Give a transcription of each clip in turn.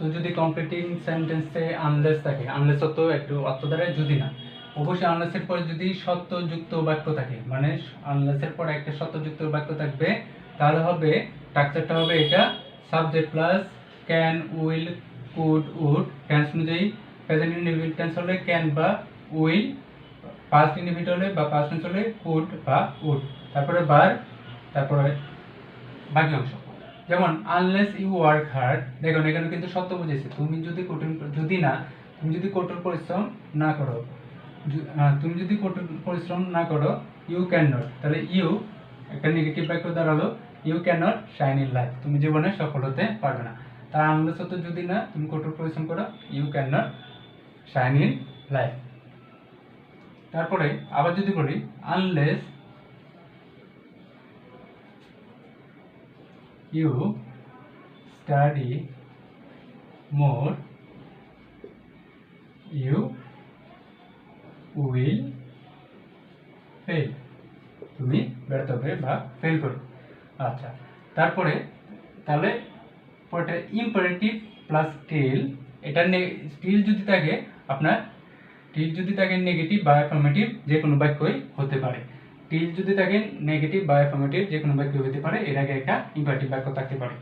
তো যদি কমপ্লিটিং সেন্টেন্সে আনলেস থাকে, আনলেস তো একটু অর্থ দ্বারা যদি না, অবশ্যই আনলেসের পরে যদি সত্যযুক্ত বাক্য থাকে, মানে আনলেসের পরে একটা সত্যযুক্ত বাক্য থাকবে, তাহলে হবে স্ট্রাকচারটা হবে এটা subject plus can, will, could, would. Tense অনুযায়ী প্রেজেন্ট ইনডিফিনিট টেন্স হলে ক্যান বা উইল, পাস্ট ইনডিফিনিট হলে বা পাস্ট টেন্স হলে কুড বা উড, তারপরে বার, তারপরে বাকি অংশ। যেমন আনলেস ইউ ওয়ার্ক হার্ড, দেখুন এখানে কিন্তু সত্য বুঝেছে, তুমি যদি কঠিন, যদি না, তুমি যদি কঠোর পরিশ্রম না করো, তুমি যদি কঠোর পরিশ্রম না করো, ইউ ক্যান নট, তাহলে ইউ একটা নেগেটিভ বাক্য দাঁড়ালো, you can not shine in life, তুমি জীবনে সফল হতে পারবে না। তার আনলেস হতো যদি না তুমি কঠোর পরিশ্রম করো, you can not shine in life. তারপরে আবার যদি বলি unless you study more, you will fail, তুমি ব্যর্থ হবে বা ফেল করবে। আচ্ছা, তারপরে তাহলে পরে ইম্পারেটিভ প্লাস টেল, এটা টিল যদি থাকে আপনার, টিল যদি থাকে নেগেটিভ বা অ্যাফার্মেটিভ যে কোনো বাক্যই হতে পারে। টিল যদি থাকে নেগেটিভ বা অ্যাফার্মেটিভ যে কোনো বাক্য হতে পারে, এর আগে একটা ইম্পারেটিভ বাক্য থাকতে পারে।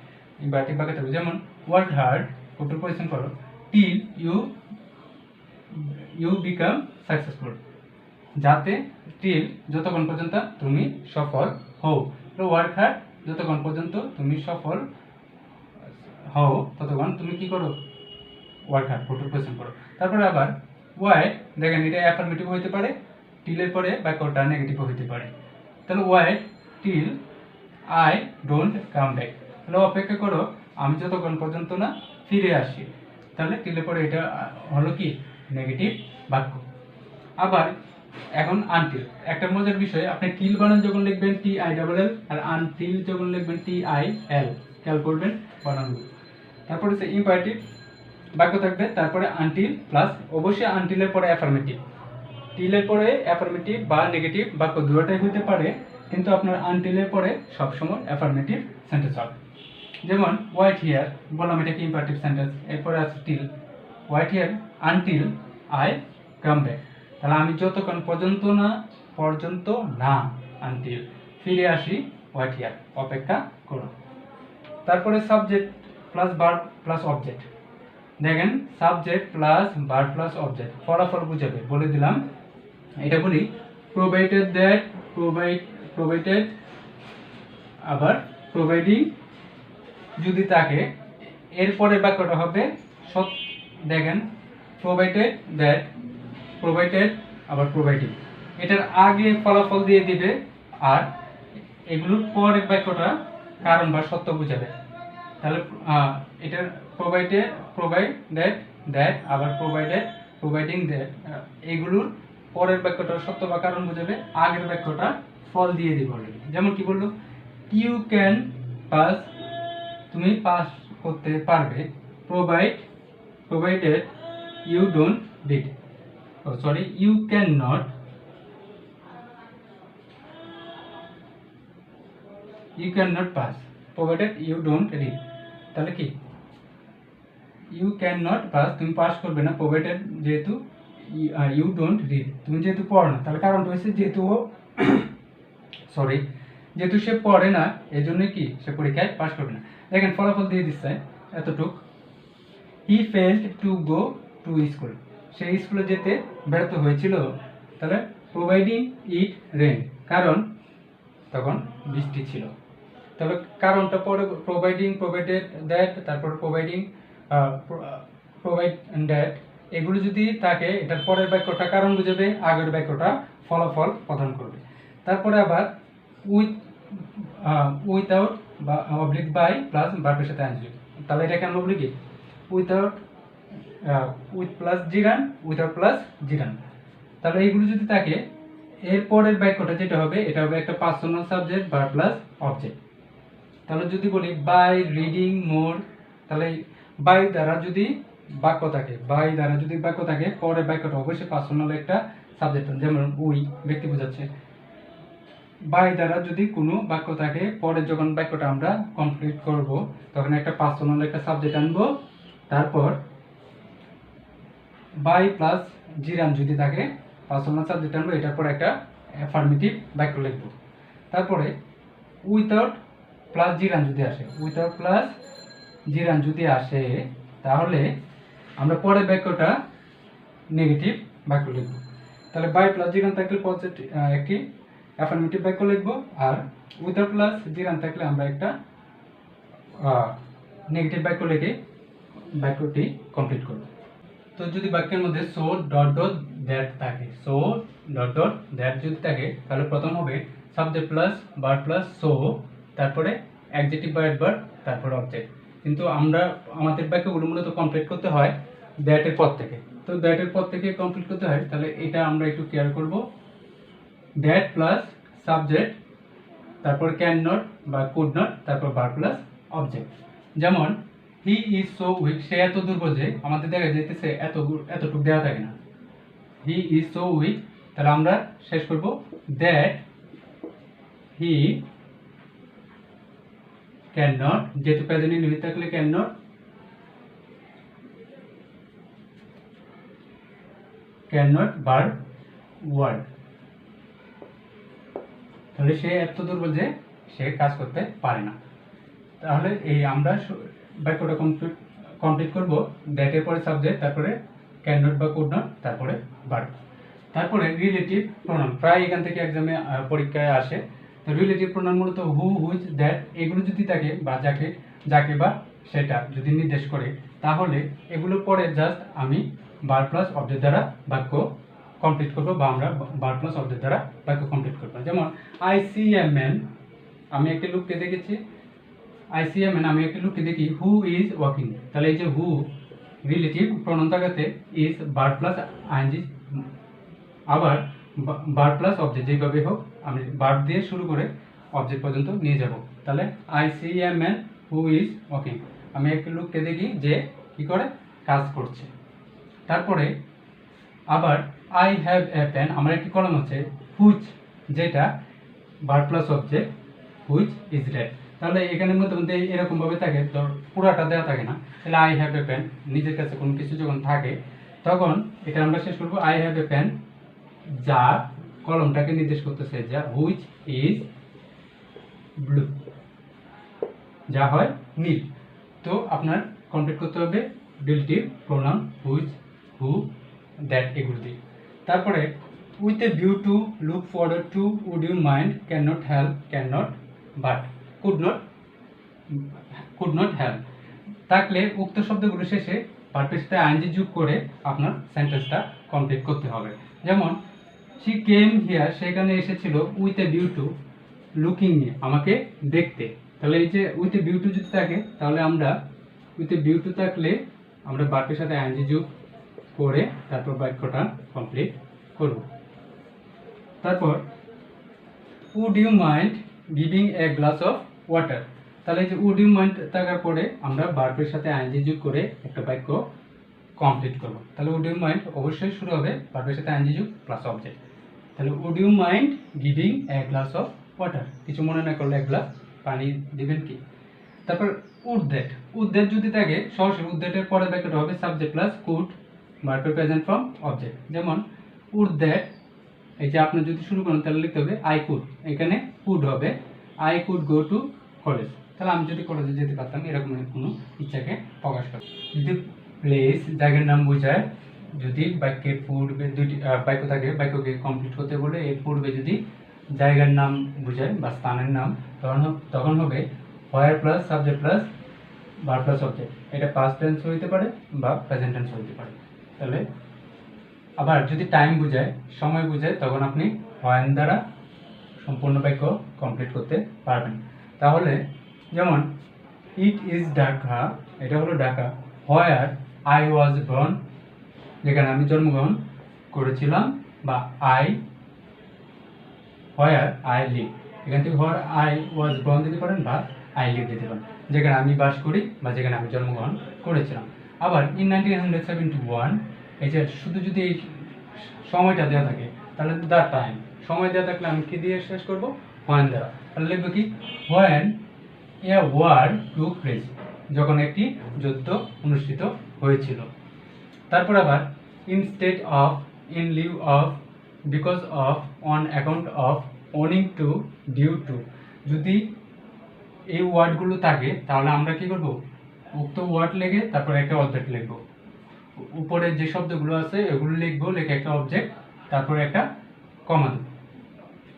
ইম্পারেটিভ বাক্য থাকবে যেমন ওয়ার্ক হার্ড, কঠোর পরিশ্রম করো, টিল ইউ বিকাম সাকসেসফুল, যাতে টিল যতক্ষণ পর্যন্ত তুমি সফল হও। ওয়ার্ক হার্ড যতক্ষণ পর্যন্ত তুমি সফল হও ততক্ষণ তুমি কি করো, ওয়ার্ক হার্ড, কঠোর পরিশ্রম করো। তারপরে আবার ওয়াইড, দেখেন এটা অ্যাফার্মেটিভ হতে পারে, টিলের পরে বাক্যটা নেগেটিভ হতে পারে। তাহলে wait till I don't come back, তাহলে অপেক্ষা করো আমি যতক্ষণ পর্যন্ত না ফিরে আসি, তাহলে টিলের পরে এটা হলো কি নেগেটিভ বাক্য। আবার এখন আনটিল, একটা মজার বিষয়, আপনি টিল বানান যখন লিখবেন টি আই ডাবল এল, আর আনটিল যখন লিখবেন টি আই এল, খেয়াল করবেন বানানগুলো। তারপরে হচ্ছে ইম্পারেটিভ বাক্য থাকবে, তারপরে আনটিল প্লাস অবশ্যই আনটিলের পরে অ্যাফার্মেটিভ, টিলের পরে অ্যাফার্মেটিভ বা নেগেটিভ বাক্য দুটোটাই হতে পারে, কিন্তু আপনার আনটিলের পরে সবসময় অ্যাফার্মেটিভ সেন্টেন্স হবে। যেমন ওয়াইট হিয়ার, বললাম এটা কি ইম্পারেটিভ সেন্টেন্স, এরপরে আছে till, wait here until I come back, তাহলে আমি যতক্ষণ পর্যন্ত না আনটিল ফিরে আসি, ওয়াইট হিয়ার অপেক্ষা করো। তারপরে subject plus verb plus object, দেখেন subject plus verb plus object ফলাফল বুঝাবে, বলে দিলাম এটা বলি প্রোভাইডেড দ্যাট, প্রোভাইডেড আবার প্রোভাইডিং যদি থাকে, এরপরে বাক্যটা হবে দেখেন প্রোভাইডেড দ্যাট, প্রোভাইডেড আবার প্রোভাইডিং, এটার আগে ফলাফল দিয়ে দিবে, আর এগুলোর পরের বাক্যটা কারণ বা সত্য বুঝাবে। তাহলে এটার প্রোভাইডেড দ্যাট আবার প্রোভাইডিং দ্যাট, এগুলোর পরের বাক্যটা সত্য বা কারণ বুঝাবে, আগের বাক্যটা ফল দিয়ে দিব অলরেডি। যেমন কি বললো, ইউ ক্যান পাস, তুমি পাস করতে পারবে, provided you don't read, you can not, you can not pass provided you don't read, তাহলে কি ইউ ক্যান নট পাস, তুমি পাস করবে না, প্রোভাইডেড যেহেতু ইউ ডোন্ট রিড, তুমি যেহেতু পড়ো না, তাহলে কারণটা হয়েছে যেহেতু যেহেতু সে পড়ে না, এই জন্য কি সে পরীক্ষায় পাস করবে না। দেখেন ফলাফল দিয়ে দিচ্ছে এতটুক, he failed to go to school, সে স্কুলে যেতে ব্যর্থ হয়েছিল, তাহলে প্রোভাইডিং ইট রেন, কারণ তখন বৃষ্টি ছিল, তবে কারণটা পরে প্রোভাইডেড দ্যাট, তারপর প্রোভাইড দ্যাট, এগুলো যদি থাকে এটার পরের বাক্যটা কারণ বুঝাবে, আগের বাক্যটা ফলাফল প্রদান করবে। তারপরে আবার উইথাউট বা অবলিক বাই প্লাস ভার্বের সাথে আনজিও, তাহলে এটা কেন বলি কি without with plus gerund, without plus gerund, তাহলে এইগুলো যদি থাকে এর পরের বাক্যটা যেটা হবে এটা হবে একটা personal subject verb plus object. তাহলে যদি বলি বাই রিডিং মোর, তাহলে বাই দ্বারা যদি বাক্য থাকে, পরের বাক্যটা অবশ্যই পার্সোনাল একটা সাবজেক্ট, যেমন উই ব্যক্তি বোঝাচ্ছে, বাই দ্বারা যদি কোনো বাক্য থাকে, পরে যখন বাক্যটা আমরা কমপ্লিট করব তখন একটা পার্সোনাল একটা সাবজেক্ট আনবো, তারপর বাই প্লাস জিরান যদি থাকে পার্সোনাল সাবজেক্ট আনবো, এটার পর একটা অ্যাফার্মেটিভ বাক্য লিখব। তারপরে উইথাউট প্লাস জিরান যদি আসে, উইথাউট প্লাস জিরান যদি আসে তাহলে আমরা পরের বাক্যটা নেগেটিভ বাক্য লিখব। তাহলে বাই প্লাস জিরান থাকলে পজিটিভ একটি অ্যাফার্মেটিভ বাক্য লিখব, আর উইথাউট প্লাস জিরান থাকলে আমরা একটা নেগেটিভ বাক্য লিখে বাক্যটি কমপ্লিট করব। তো যদি বাক্যের মধ্যে সো ডট ডট দ্যাট থাকে, সো ডট ডট দ্যাট যদি থাকে তাহলে প্রথম হবে subject plus verb plus so, তারপরে অ্যাডজেক্টিভ বা অ্যাডভার্ব, তারপরে অবজেক্ট। কিন্তু আমাদের বাক্যগুলো মূলত কমপ্লিট করতে হয় দ্যাট এর পর থেকে। তো দ্যাট এর পর থেকে কমপ্লিট করতে হয়, তাহলে এটা আমরা একটু কেয়ার করব। দ্যাট প্লাস সাবজেক্ট, তারপর ক্যান নট বা কুড নট, তারপর ভার্ব প্লাস অবজেক্ট। যেমন হি ইজ সো উইক, সে এত দুর্বল যে আমাদের দেখা যাইতেছে এতটুকু দেওয়া থাকে না। হি ইজ সো উইক, তাহলে আমরা শেষ করব দ্যাট হি ক্যান নট, যেহেতু প্রেজেন্ট ইনডিফিনিট থাকলে ক্যান নট ভার্ব ওয়ার্ড, তাহলে সে এত দুর্বল যে সে কাজ করতে পারে না। তাহলে এই আমরা বাক্যটা কমপ্লিট করব দ্যাট এর পরে সাবজেক্ট, তারপরে ক্যান নট বা কুড নট, তারপরে ভার্ব। তারপরে রিলেটিভ প্রোনাউন, প্রায় এখান থেকে এক্সামে পরীক্ষায় আসে। তো রিলেটিভ প্রোনাউন মূলত হু, হুইচ, দ্যাট এগুলো যদি থাকে বা যাকে বা সেটা যদি নির্দেশ করে, তাহলে এগুলোর পরে জাস্ট আমি ভার্ব প্লাস অবজেক্ট দ্বারা বাক্য কমপ্লিট করব, বা আমরা ভার্ব প্লাস অবজেক্ট দ্বারা বাক্য কমপ্লিট করব। যেমন আই সি এ ম্যান, আমি একটা লোককে দেখেছি। আই সি এ ম্যান, আমি একটা লোককে দেখি হু ইজ ওয়াকিং, তাহলে এই যে হু রিলেটিভ প্রোনাউন থাকাতে ইজ ভার্ব প্লাস আইএনজি, আবার ভার্ব প্লাস অবজেক্ট, যেভাবে হোক আমি ভার্ব দিয়ে শুরু করে অবজেক্ট পর্যন্ত নিয়ে যাব। তাহলে I see a man who is walking, আমি একটা লোককে দেখি যে কি করে কাজ করছে। তারপরে আবার আই হ্যাভ এ পেন, আমার একটি কলম আছে, হুইচ যেটা verb plus object, which is red. তাহলে এখানের মধ্যে এরকম ভাবে থাকে, তো পুরাটা দেওয়া থাকে না। তাহলে আই হ্যাভ এ পেন, নিজের কাছে কোনো কিছু যখন থাকে তখন এটা আমরা শেষ করবো আই হ্যাভ এ পেন, যা কলমটাকে নির্দেশ করতেছে, যা হুইচ ইজ ব্লু, যা হয় নীল। তো আপনার কমপ্লিট করতে হবে relative pronoun which, who, that এগুলো দিয়ে। তারপরে with a view to, look forward to, would you mind, can not help, can not, but, could not help থাকলে উক্ত শব্দগুলো শেষে ভার্বের সাথে আইএনজি যোগ করে আপনার সেন্টেন্সটা কমপ্লিট করতে হবে। যেমন শি কেম হিয়ার, সেখানে এসেছিল with a view two, looking নিয়ে, আমাকে দেখতে। তাহলে এই যে উইথ এ ভিউ টু যদি থাকে, তাহলে আমরা উইথ এ ভিউ টু থাকলে আমরা ভার্বের সাথে আইএনজি যোগ করে তারপর বাক্যটা কমপ্লিট করব। তারপর would you mind giving a glass of water, তাহলে এই যে উড ইউ মাইন্ড থাকার পরে আমরা ভার্বের সাথে আইএনজি যোগ করে একটা বাক্য কমপ্লিট করব। তাহলে উড ইউ মাইন্ড অবশ্যই শুরু হবে ভার্বের সাথে আইএনজি যোগ প্লাস অবজেক্ট। তাহলে would you mind giving a glass of water, কিছু মনে না করলে এক গ্লাস পানি দিবেন কি। তারপর উড দ্যাট যদি থাকে সরাসরি উড দ্যাটের পরের বাক্যটা হবে সাবজেক্ট প্লাস কুড, ভার্বের প্রেজেন্ট ফর্ম, অবজেক্ট। যেমন উড দ্যাট, এই যে আপনি যদি শুরু করেন তাহলে লিখতে হবে আই কুড, এখানে কুড হবে I could go to college, তাহলে আমি যদি কলেজে যেতে পারতাম, এরকম কোনো ইচ্ছাকে প্রকাশ করে। যদি প্লেস জায়গার নাম বোঝায়, যদি বাক্যের পূর্বে দুটি বাক্য থাকে, বাক্যকে কমপ্লিট করতে বলে এর পূর্বে যদি জায়গার নাম বোঝায় বা স্থানের নাম, তখন হবে where plus subject plus verb plus object. এটা পাস্ট টেন্স হইতে পারে বা প্রেজেন্ট টেন্স হইতে পারে। তাহলে আবার যদি টাইম বোঝায়, সময় বোঝায়, তখন আপনি হোয়েন দ্বারা সম্পূর্ণ বাক্য কমপ্লিট করতে পারবেন। তাহলে যেমন ইট ইজ ঢাকা, এটা হলো Dhaka. Where I was born, যেখানে আমি জন্মগ্রহণ করেছিলাম, বা হোয়ার আই লিভ, এখান থেকে হোয়ার আই ওয়াজ বর্ন দিতে পারেন বা আই লিভ দিতে পারেন, যেখানে আমি বাস করি বা যেখানে আমি জন্মগ্রহণ করেছিলাম। আবার ইন 1971, এই যে শুধু যদি এই সময়টা দেওয়া থাকে তাহলে দ্য টাইম, সময় দেওয়া থাকলে আমি কি দিয়ে শেষ করব, হোয়েন দ্বারা। তাহলে লিখবো কি when a war took place, যখন একটি যুদ্ধ অনুষ্ঠিত হয়েছিল। তারপর আবার instead of, in lieu of, because of, on account of, owing to, due to, যদি এই ওয়ার্ডগুলো থাকে তাহলে আমরা কি করব, উক্ত ওয়ার্ড লিখে তারপর একটা অবজেক্ট লিখব। উপরে যে শব্দগুলো আছে এগুলো লিখবো, লিখে একটা অবজেক্ট, তারপরে একটা কমা দেব,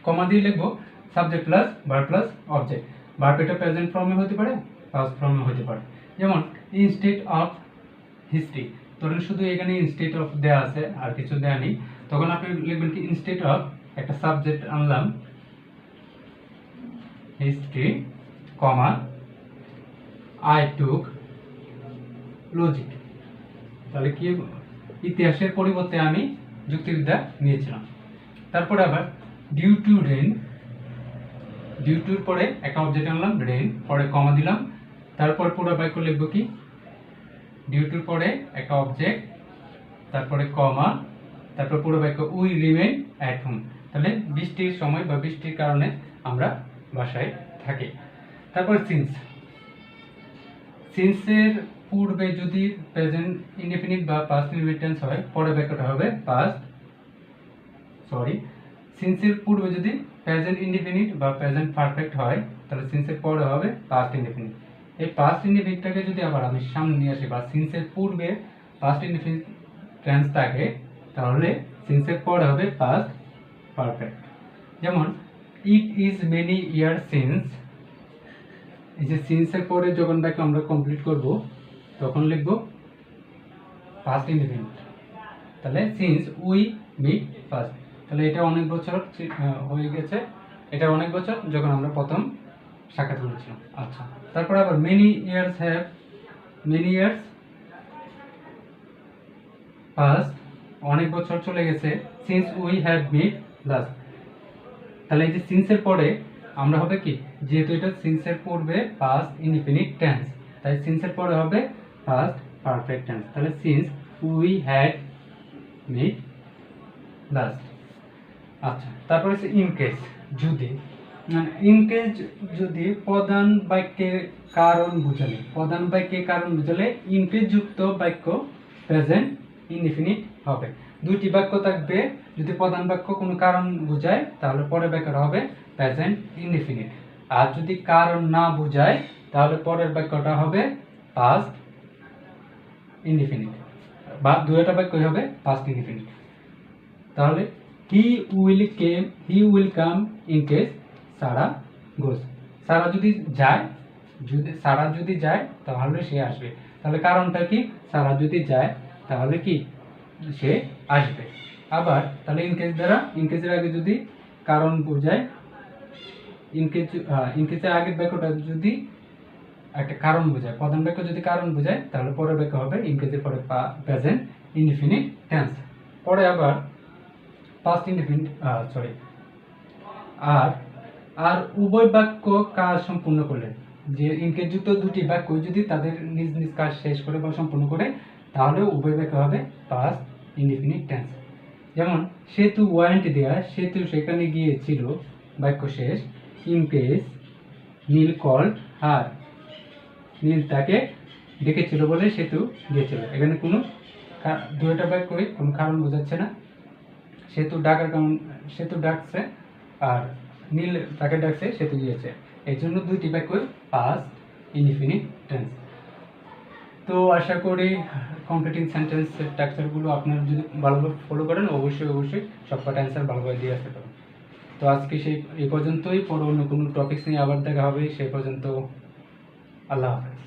কমা দিয়ে লিখবো subject plus verb plus object. Verb এটা প্রেজেন্ট ফর্মে হতে পারে, পাস্ট ফর্মে হতে পারে। যেমন ইনস্টেড অফ হিস্ট্রি, ধরুন শুধু এখানে ইনস্টেড অফ দেওয়া আছে আর কিছু দেওয়া নেই, তখন আপনি লিখবেন কি ইনস্টেড অফ, একটা সাবজেক্ট আনলাম history, comma I took logic, তাহলে কি ইতিহাসের পরিবর্তে আমি যুক্তিবিদ্যা নিয়েছিলাম। তারপরে আবার ডিউ টু রেন, ডিউ টুর পরে একটা অবজেক্ট আনলাম রেন, পরে কমা দিলাম, তারপর পুরো বাক্য লিখবো কি ডিউ টুর পরে একটা অবজেক্ট, তারপরে কমা, তারপর পুরো বাক্য উই রিমেইন অ্যাট হোম, তাহলে বৃষ্টির সময় বা বৃষ্টির কারণে আমরা বাসায় থাকি। তারপর সিন্স, সিন্সের পূর্বে যদি প্রেজেন্ট ইনডেফিনিট বা পাস্ট ইনডিফিনিট টেন্স হয়, পরের বাক্যটা হবে সিন্সের পূর্বে যদি প্রেজেন্ট ইনডেফিনিট বা প্রেজেন্ট পারফেক্ট হয়, তাহলে সিন্সের পরে হবে পাস্ট ইনডেফিনিট। এই পাস্ট ইনডেফিনিটটাকে যদি আবার আমি সামনে নিয়ে আসি, বা সিন্সের পূর্বে পাস্ট ইনডেফিনিট টেন্স থাকে, তাহলে সিন্সের পরে হবে পাস্ট পারফেক্ট। যেমন it is many year since, এই যে সিন্সের পরে যখন বাক্য আমরা কমপ্লিট করব তখন লিখব পাস্ট ইনডিফিনিট, তাহলে সিন্স উই মিট ফার্স্ট, তাহলে এটা অনেক বছর হয়ে গেছে, এটা অনেক বছর যখন আমরা প্রথম সাক্ষাৎ করেছিলাম। আচ্ছা, তারপর আবার many years have, many years passed, অনেক বছর চলে গেছে, since we have met last, তাহলে এই যে সিন্সের পরে আমরা হবে কি, যেহেতু এটা সিন্সের পূর্বে পাস্ট ইনডিফিনিট টেন্স, তাই সিন্সের পরে হবে পাস্ট পারফেক্ট টেন্স, তাহলে since we had met last. আচ্ছা, তারপরে হচ্ছে ইন কেস, যদি, ইন কেস যদি প্রধান বাক্যের কারণ বুঝালে, প্রধান বাক্যে কারণ বুঝালে ইন কেস যুক্ত বাক্য প্রেজেন্ট ইনডিফিনিট হবে। দুইটি বাক্য থাকবে, যদি প্রধান বাক্য কোনো কারণ বোঝায় তাহলে পরের বাক্যটা হবে প্রেজেন্ট ইনডিফিনিট, আর যদি কারণ না বোঝায় তাহলে পরের বাক্যটা হবে পাস্ট ইনডিফিনিট, বা দুইটা বাক্যই হবে পাস্ট ইনডিফিনিট। তাহলে he will come in case Sara goes, Sara যদি যায়, সারা যদি যায় তাহলে সে আসবে, তাহলে কারণটা কি, সারা যদি যায় তাহলে কি সে আসবে। আবার তাহলে ইনকেস দ্বারা, ইনকেসের আগে যদি কারণ বোঝায়, ইনকেসের আগের বাক্যটা যদি একটা কারণ বোঝায়, প্রধান বাক্য যদি কারণ বোঝায় তাহলে পরের বাক্য হবে ইনকেসের পরে প্রেজেন্ট ইনডিফিনিট টেন্স। পরে আবার পাস্ট ইনডিফিনিট আর উভয় বাক্য কাজ সম্পূর্ণ করলে, যে ইনকেস যুক্ত দুটি বাক্য যদি তাদের নিজ নিজ কাজ শেষ করে বা সম্পূর্ণ করে তাহলে উভয় বাক্য হবে পাস্ট ইনডিফিনিট টেন্স। যেমন সেতু ওয়ারেন্টি দেয়া, সেতু সেখানে গিয়েছিল, বাক্য শেষ। In case Neel call her, Neel তাকে ডেকেছিল বলে সেতু গিয়েছিল, এখানে কোনো দুইটা বাক্যই কোনো কারণ বোঝাচ্ছে না, সেতু ডাকার কারণ, সেতু ডাকছে আর নীল তাকে ডাকছে, সেতু গিয়েছে, এই জন্য দুইটি বাক্যই পাস্ট ইনডিফিনিট টেন্স। তো আশা করি কমপ্লিটিং সেন্টেন্স স্ট্রাকচারগুলো আপনারা যদি ভালোভাবে ফলো করেন অবশ্যই সবকটা অ্যান্সার ভালোভাবে দিয়ে আসতে পারেন। তো আজকে এই পর্যন্তই, পরে অন্য কোনো টপিকস নিয়ে আবার দেখা হবে, সেই পর্যন্ত আল্লাহ হাফেজ।